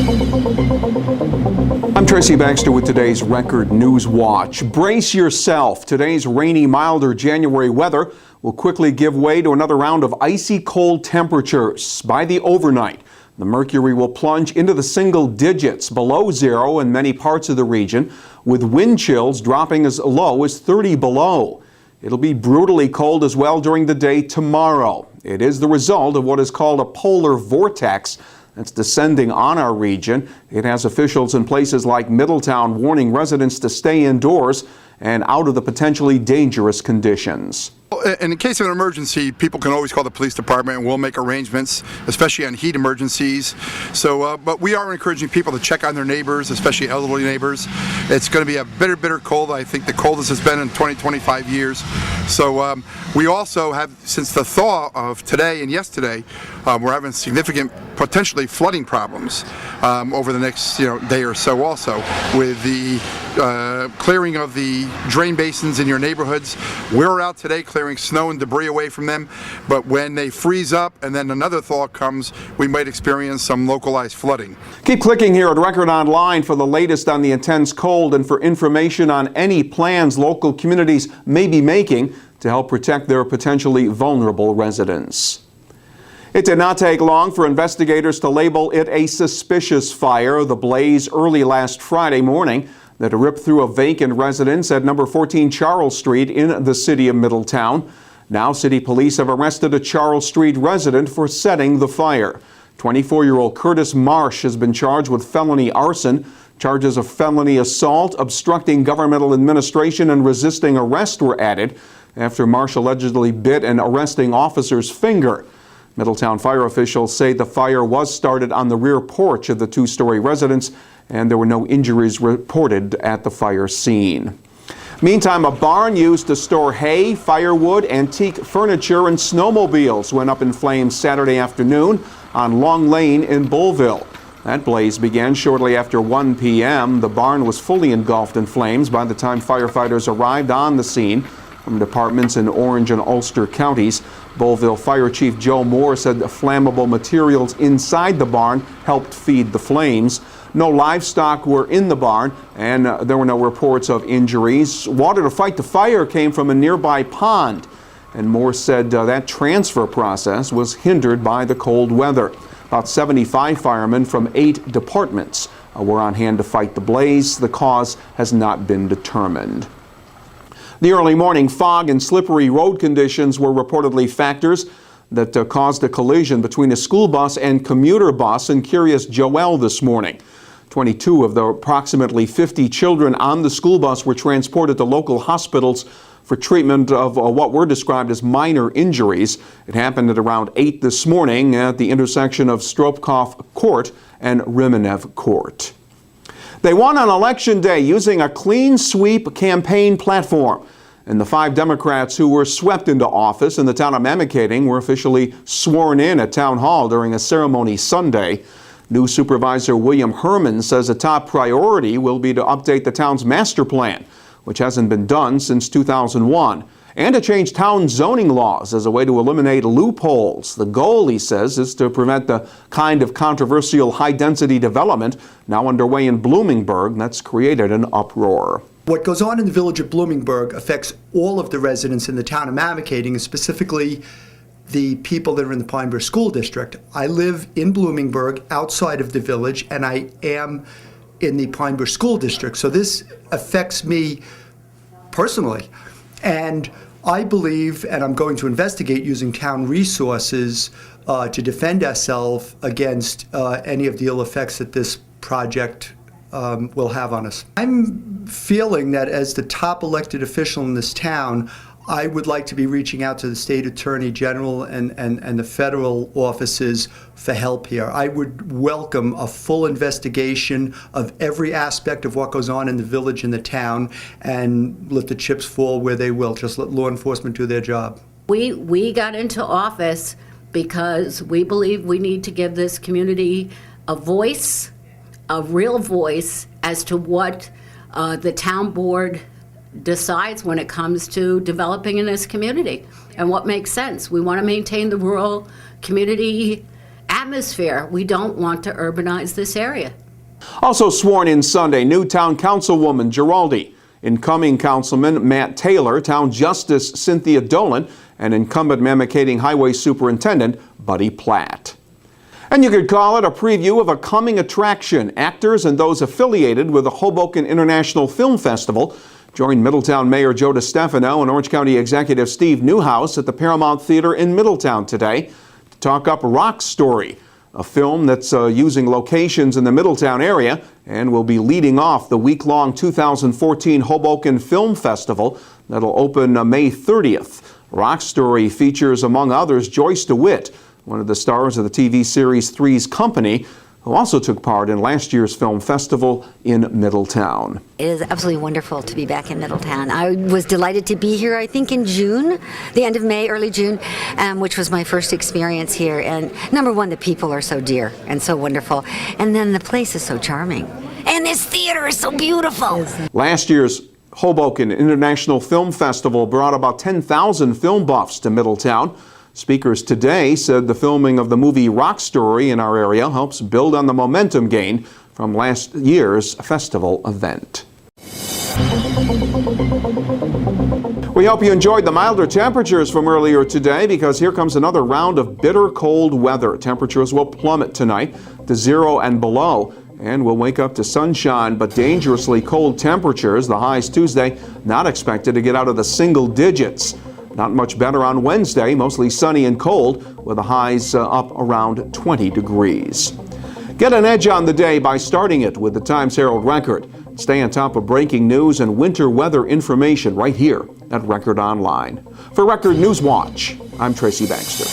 I'm Tracy Baxter with today's Record Newswatch. Brace yourself. Today's rainy, milder January weather will quickly give way to another round of icy cold temperatures. By the overnight, the mercury will plunge into the single digits below zero in many parts of the region, with wind chills dropping as low as 30 below. It'll be brutally cold as well during the day tomorrow. It is the result of what is called a polar vortex that's descending on our region. It has officials in places like Middletown warning residents to stay indoors and out of the potentially dangerous conditions. In the case of an emergency, people can always call the police department and we'll make arrangements, especially on heat emergencies. So, but we are encouraging people to check on their neighbors, especially elderly neighbors. It's going to be a bitter cold. I think the coldest has been in 20-25 years. So we also have, since the thaw of today and yesterday, we're having significant, potentially flooding problems over the next day or so also, with the clearing of the drain basins in your neighborhoods. We're out today clearing snow and debris away from them, but when they freeze up and then another thaw comes, we might experience some localized flooding. Keep clicking here at Record Online for the latest on the intense cold and for information on any plans local communities may be making to help protect their potentially vulnerable residents. It did not take long for investigators to label it a suspicious fire. The blaze early last Friday morning that ripped through a vacant residence at number 14 Charles Street in the city of Middletown. Now city police have arrested a Charles Street resident for setting the fire. 24-year-old Curtis Marsh has been charged with felony arson. Charges of felony assault, obstructing governmental administration, and resisting arrest were added after Marsh allegedly bit an arresting officer's finger. Middletown fire officials say the fire was started on the rear porch of the two-story residence, and there were no injuries reported at the fire scene. Meantime, a barn used to store hay, firewood, antique furniture, and snowmobiles went up in flames Saturday afternoon on Long Lane in Bullville. That blaze began shortly after 1 p.m. The barn was fully engulfed in flames by the time firefighters arrived on the scene from departments in Orange and Ulster counties. Bullville Fire Chief Joe Moore said the flammable materials inside the barn helped feed the flames. No livestock were in the barn, and there were no reports of injuries. Water to fight the fire came from a nearby pond, and Moore said that transfer process was hindered by the cold weather. About 75 firemen from 8 departments were on hand to fight the blaze. The cause has not been determined. The early morning fog and slippery road conditions were reportedly factors that caused a collision between a school bus and commuter bus in Curious Joel this morning. 22 of the approximately 50 children on the school bus were transported to local hospitals for treatment of what were described as minor injuries. It happened at around 8 this morning at the intersection of Stropkov Court and Rimenev Court. They won on Election Day using a clean sweep campaign platform. And the 5 Democrats who were swept into office in the town of Mamakating were officially sworn in at Town Hall during a ceremony Sunday. New Supervisor William Herman says a top priority will be to update the town's master plan, which hasn't been done since 2001, and to change town zoning laws as a way to eliminate loopholes. The goal, he says, is to prevent the kind of controversial high-density development now underway in Bloomingburg that's created an uproar. What goes on in the village of Bloomingburg affects all of the residents in the town of Mamakating, and specifically the people that are in the Pineborough School District. I live in Bloomingburg, outside of the village, and I am in the Pineborough School District. So this affects me personally. And I believe, and I'm going to investigate using town resources to defend ourselves against any of the ill effects that this project will have on us. I'm feeling that as the top elected official in this town, I would like to be reaching out to the state attorney general and the federal offices for help here. I would welcome a full investigation of every aspect of what goes on in the village and the town, and let the chips fall where they will. Just let law enforcement do their job. We got into office because we believe we need to give this community a voice, a real voice, as to what the town board decides when it comes to developing in this community and what makes sense. We want to maintain the rural community atmosphere. We don't want to urbanize this area. Also sworn in Sunday, new town councilwoman Giraldi, incoming councilman Matt Taylor, town justice Cynthia Dolan, and incumbent Mamakating Highway Superintendent Buddy Platt. And you could call it a preview of a coming attraction. Actors and those affiliated with the Hoboken International Film Festival joined Middletown Mayor Joe DeStefano and Orange County Executive Steve Newhouse at the Paramount Theater in Middletown today to talk up Rock Story, a film that's using locations in the Middletown area and will be leading off the week-long 2014 Hoboken Film Festival that'll open May 30th. Rock Story features, among others, Joyce DeWitt, one of the stars of the TV series Three's Company, who also took part in last year's film festival in Middletown. It is absolutely wonderful to be back in Middletown. I was delighted to be here, I think, in June, the end of May, early June, which was my first experience here. And number one, the people are so dear and so wonderful. And then the place is so charming. And this theater is so beautiful. Last year's Hoboken International Film Festival brought about 10,000 film buffs to Middletown. Speakers today said the filming of the movie Rock Story in our area helps build on the momentum gained from last year's festival event. We hope you enjoyed the milder temperatures from earlier today, because here comes another round of bitter cold weather. Temperatures will plummet tonight to 0 and below, and we'll wake up to sunshine but dangerously cold temperatures. The highs Tuesday not expected to get out of the single digits. Not much better on Wednesday, mostly sunny and cold, with the highs up around 20 degrees. Get an edge on the day by starting it with the Times-Herald Record. Stay on top of breaking news and winter weather information right here at Record Online. For Record Newswatch, I'm Tracy Baxter.